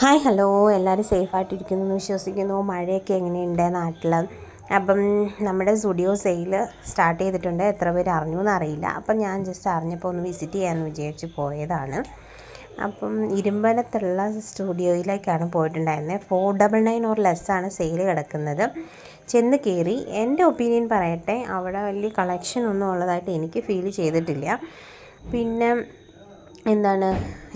Hi hello, എല്ലാവരും സേഫായിട്ടിരിക്കുന്നു എന്ന് വിശ്വസിക്കുന്നു. മഴയൊക്കെ എങ്ങനെയുണ്ട് നാട്ടിൽ? അപ്പം നമ്മുടെ സ്റ്റുഡിയോ സെയിൽ സ്റ്റാർട്ട് ചെയ്തിട്ടുണ്ട്. എത്ര പേര് അറിഞ്ഞു എന്നറിയില്ല. അപ്പം ഞാൻ ജസ്റ്റ് അറിഞ്ഞപ്പോൾ ഒന്ന് വിസിറ്റ് ചെയ്യാമെന്ന് വിചാരിച്ച് പോയതാണ്. അപ്പം ഇരുമ്പനത്തുള്ള സ്റ്റുഡിയോയിലേക്കാണ് പോയിട്ടുണ്ടായിരുന്നത്. 499 ഓർ ലെസ്സാണ് സെയിൽ കിടക്കുന്നത്. ചെന്ന് കയറി എൻ്റെ ഒപ്പീനിയൻ പറയട്ടെ, അവിടെ വലിയ കളക്ഷൻ ഒന്നും ഉള്ളതായിട്ട് എനിക്ക് ഫീൽ ചെയ്തിട്ടില്ല. പിന്നെ എന്താണ്,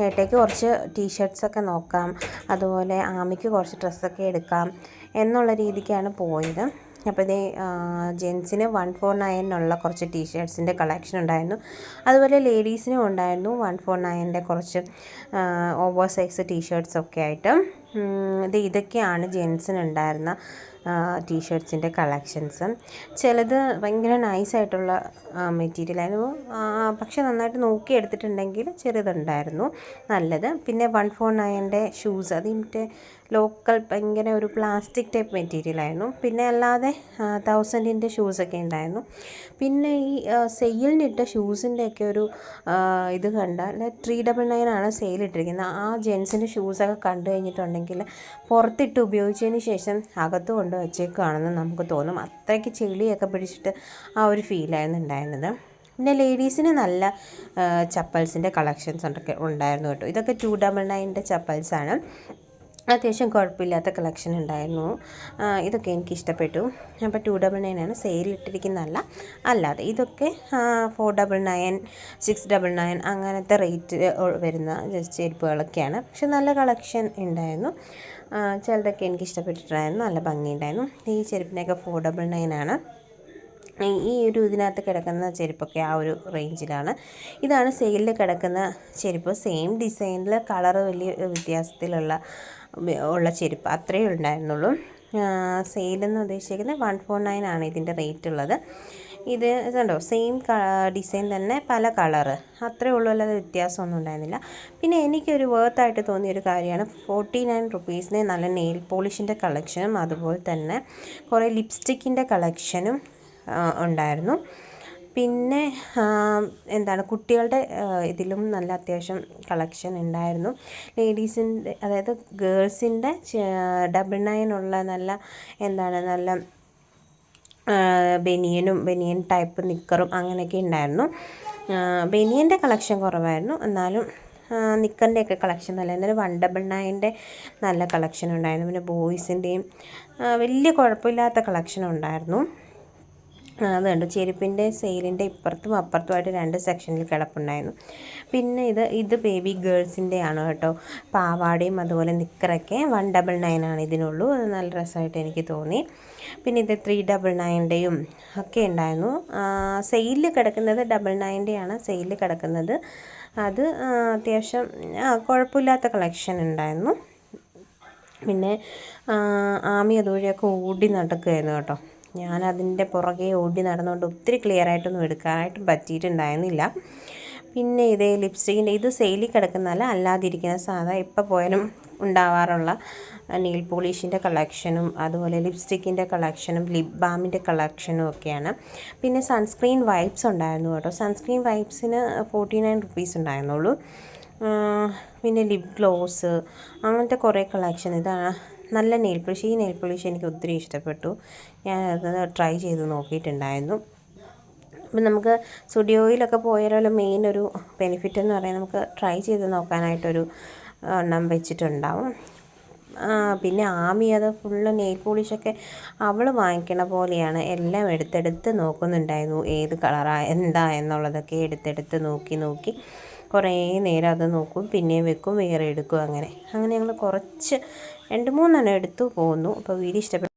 ഏട്ടയ്ക്ക് കുറച്ച് ടീഷർട്ട്സൊക്കെ നോക്കാം, അതുപോലെ ആമിക്ക് കുറച്ച് ഡ്രസ്സൊക്കെ എടുക്കാം എന്നുള്ള രീതിക്കാണ് പോയത്. അപ്പോൾ ഇതേ ജെൻസിന് 149 കുറച്ച് ടീഷർട്ട്സിൻ്റെ കളക്ഷൻ ഉണ്ടായിരുന്നു. അതുപോലെ ലേഡീസിനും ഉണ്ടായിരുന്നു 149 കുറച്ച് ഓവർ സൈസ് ടീഷർട്ട്സൊക്കെ ആയിട്ട്. ഇതൊക്കെയാണ് ജെൻസിനുണ്ടായിരുന്ന ടീഷർട്ട്സിൻ്റെ കളക്ഷൻസ്. ചിലത് ഭയങ്കര നൈസായിട്ടുള്ള മെറ്റീരിയലായിരുന്നു, പക്ഷെ നന്നായിട്ട് നോക്കി എടുത്തിട്ടുണ്ടെങ്കിൽ ചെറുതുണ്ടായിരുന്നു നല്ലത്. പിന്നെ 149 ഷൂസ്, അത് മറ്റേ ലോക്കൽ ഭയങ്കര ഒരു പ്ലാസ്റ്റിക് ടൈപ്പ് മെറ്റീരിയലായിരുന്നു. പിന്നെ അല്ലാതെ 1000 ഷൂസൊക്കെ ഉണ്ടായിരുന്നു. പിന്നെ ഈ സെയിലിനിട്ട ഷൂസിൻ്റെയൊക്കെ ഒരു ഇത് കണ്ടാൽ 399 ആണ് സെയിലിട്ടിരിക്കുന്നത്. ആ ജെൻസിൻ്റെ ഷൂസൊക്കെ കണ്ടു കഴിഞ്ഞിട്ടുണ്ടെങ്കിൽ പുറത്തിട്ട് ഉപയോഗിച്ചതിന് ശേഷം അകത്ത് കൊണ്ട് വെച്ചേക്കുകയാണെന്ന് നമുക്ക് തോന്നും. അത്രയ്ക്ക് ചെളിയൊക്കെ പിടിച്ചിട്ട് ആ ഒരു ഫീലായിരുന്നു ഉണ്ടായിരുന്നത്. പിന്നെ ലേഡീസിന് നല്ല ചപ്പൽസിൻ്റെ കളക്ഷൻസ് ഉണ്ടായിരുന്നു കേട്ടോ. ഇതൊക്കെ 299 ചപ്പൽസാണ്. അത്യാവശ്യം കുഴപ്പമില്ലാത്ത കളക്ഷൻ ഉണ്ടായിരുന്നു. ഇതൊക്കെ എനിക്ക് ഇഷ്ടപ്പെട്ടു. അപ്പോൾ 299 സെയിലിട്ടിരിക്കുന്നതല്ല, അല്ലാതെ ഇതൊക്കെ 499, 699 അങ്ങനത്തെ റേറ്റ് വരുന്ന ചെരുപ്പുകളൊക്കെയാണ്. പക്ഷെ നല്ല കളക്ഷൻ ഉണ്ടായിരുന്നു. ചിലതൊക്കെ എനിക്ക് ഇഷ്ടപ്പെട്ടിട്ടുണ്ടായിരുന്നു, നല്ല ഭംഗിയുണ്ടായിരുന്നു. ഈ ചെരുപ്പിനൊക്കെ 499 ഈ ഒരു ഇതിനകത്ത് കിടക്കുന്ന ചെരുപ്പൊക്കെ ആ ഒരു റേഞ്ചിലാണ്. ഇതാണ് സെയിലിൽ കിടക്കുന്ന ചെരുപ്പ്. സെയിം ഡിസൈനിൽ കളറ് വലിയ വ്യത്യാസത്തിലുള്ള ചെരുപ്പ് അത്രയേ ഉണ്ടായിരുന്നുള്ളൂ. സെയിലെന്ന് ഉദ്ദേശിക്കുന്നത് 149 ആണ് ഇതിൻ്റെ റേറ്റ് ഉള്ളത്. ഇത് കണ്ടോ, സെയിം ഡിസൈൻ തന്നെ പല കളറ്, അത്രയേ ഉള്ളൂ, അല്ലാതെ വ്യത്യാസമൊന്നും ഉണ്ടായിരുന്നില്ല. പിന്നെ എനിക്കൊരു വേർത്തായിട്ട് തോന്നിയൊരു കാര്യമാണ് 49 റുപ്പീസിന് നല്ല നെയിൽ പോളിഷിൻ്റെ കളക്ഷനും അതുപോലെ തന്നെ കുറേ ലിപ്സ്റ്റിക്കിൻ്റെ കളക്ഷനും ഉണ്ടായിരുന്നു. പിന്നെ എന്താണ്, കുട്ടികളുടെ ഇതിലും നല്ല അത്യാവശ്യം കളക്ഷൻ ഉണ്ടായിരുന്നു. ലേഡീസിൻ്റെ, അതായത് ഗേൾസിൻ്റെ 99 നല്ല നല്ല ബനിയൻ ടൈപ്പ് നിക്കറും അങ്ങനെയൊക്കെ ഉണ്ടായിരുന്നു. ബനിയൻ്റെ കളക്ഷൻ കുറവായിരുന്നു, എന്നാലും നിക്കറിൻ്റെയൊക്കെ കളക്ഷൻ നല്ല. എന്നാലും 199 നല്ല കളക്ഷൻ ഉണ്ടായിരുന്നു. പിന്നെ ബോയ്സിൻ്റെയും വലിയ കുഴപ്പമില്ലാത്ത കളക്ഷൻ ഉണ്ടായിരുന്നു. അത് കണ്ടു. ചെരുപ്പിൻ്റെ സെയിലിൻ്റെ ഇപ്പുറത്തും അപ്പുറത്തുമായിട്ട് 2 സെക്ഷനിൽ കിടപ്പുണ്ടായിരുന്നു. പിന്നെ ഇത് ബേബി ഗേൾസിൻ്റെ ആണ് കേട്ടോ. പാവാടയും അതുപോലെ നിക്കറൊക്കെ 199 ആണ് ഇതിനുള്ളൂ. അത് നല്ല രസമായിട്ട് എനിക്ക് തോന്നി. പിന്നെ ഇത് 399 ഒക്കെ ഉണ്ടായിരുന്നു. സെയിലിൽ കിടക്കുന്നത് 99 ആണ് സെയിലിൽ കിടക്കുന്നത്. അത് അത്യാവശ്യം കുഴപ്പമില്ലാത്ത കളക്ഷൻ ഉണ്ടായിരുന്നു. പിന്നെ ആമി അതുവഴിയൊക്കെ ഓടി നടക്കുകയായിരുന്നു കേട്ടോ. ഞാനതിൻ്റെ പുറകെ ഓടി നടന്നുകൊണ്ട് ഒത്തിരി ക്ലിയറായിട്ടൊന്നും എടുക്കാനായിട്ടും പറ്റിയിട്ടുണ്ടായിരുന്നില്ല. പിന്നെ ഇതേ ലിപ്സ്റ്റിക്കിൻ്റെ, ഇത് സെയിലിൽ കിടക്കുന്നതല്ല, അല്ലാതിരിക്കുന്ന സാധാ എപ്പോൾ പോയാലും ഉണ്ടാവാറുള്ള നെയിൽ പോളിഷിൻ്റെ കളക്ഷനും അതുപോലെ ലിപ്സ്റ്റിക്കിൻ്റെ കളക്ഷനും ലിപ് ബാമിൻ്റെ കളക്ഷനും ഒക്കെയാണ്. പിന്നെ സൺസ്ക്രീൻ വൈപ്സ് ഉണ്ടായിരുന്നു കേട്ടോ. സൺസ്ക്രീൻ വൈപ്സിന് 49 റുപ്പീസ് ഉണ്ടായിരുന്നുള്ളൂ. പിന്നെ ലിപ് ഗ്ലോസ് അങ്ങനത്തെ കുറേ കളക്ഷൻ. ഇതാണ് നല്ല നെയിൽ പോളിഷ്. ഈ നെയിൽ പോളിഷ് എനിക്ക് ഒത്തിരി ഇഷ്ടപ്പെട്ടു. ഞാനത് ട്രൈ ചെയ്ത് നോക്കിയിട്ടുണ്ടായിരുന്നു. അപ്പം നമുക്ക് സ്റ്റുഡിയോയിലൊക്കെ പോയാലും മെയിൻ ഒരു ബെനിഫിറ്റ് എന്ന് പറയുന്നത് നമുക്ക് ട്രൈ ചെയ്ത് നോക്കാനായിട്ടൊരു എണ്ണം വെച്ചിട്ടുണ്ടാവും. പിന്നെ ആമി അത് ഫുള്ള് നെയിൽ പോളിഷൊക്കെ അവൾ വാങ്ങിക്കണ പോലെയാണ് എല്ലാം എടുത്തെടുത്ത് നോക്കുന്നുണ്ടായിരുന്നു. ഏത് കളറാണ് എന്താ എന്നുള്ളതൊക്കെ എടുത്തെടുത്ത് നോക്കി കുറേ നേരം അത് നോക്കും, പിന്നെയും വെക്കും, വേറെ എടുക്കും. അങ്ങനെ ഞങ്ങൾ കുറച്ച് 2-3 എടുത്തു പോന്നു. അപ്പോൾ വീഡിയോ ഇഷ്ടപ്പെട്ടു.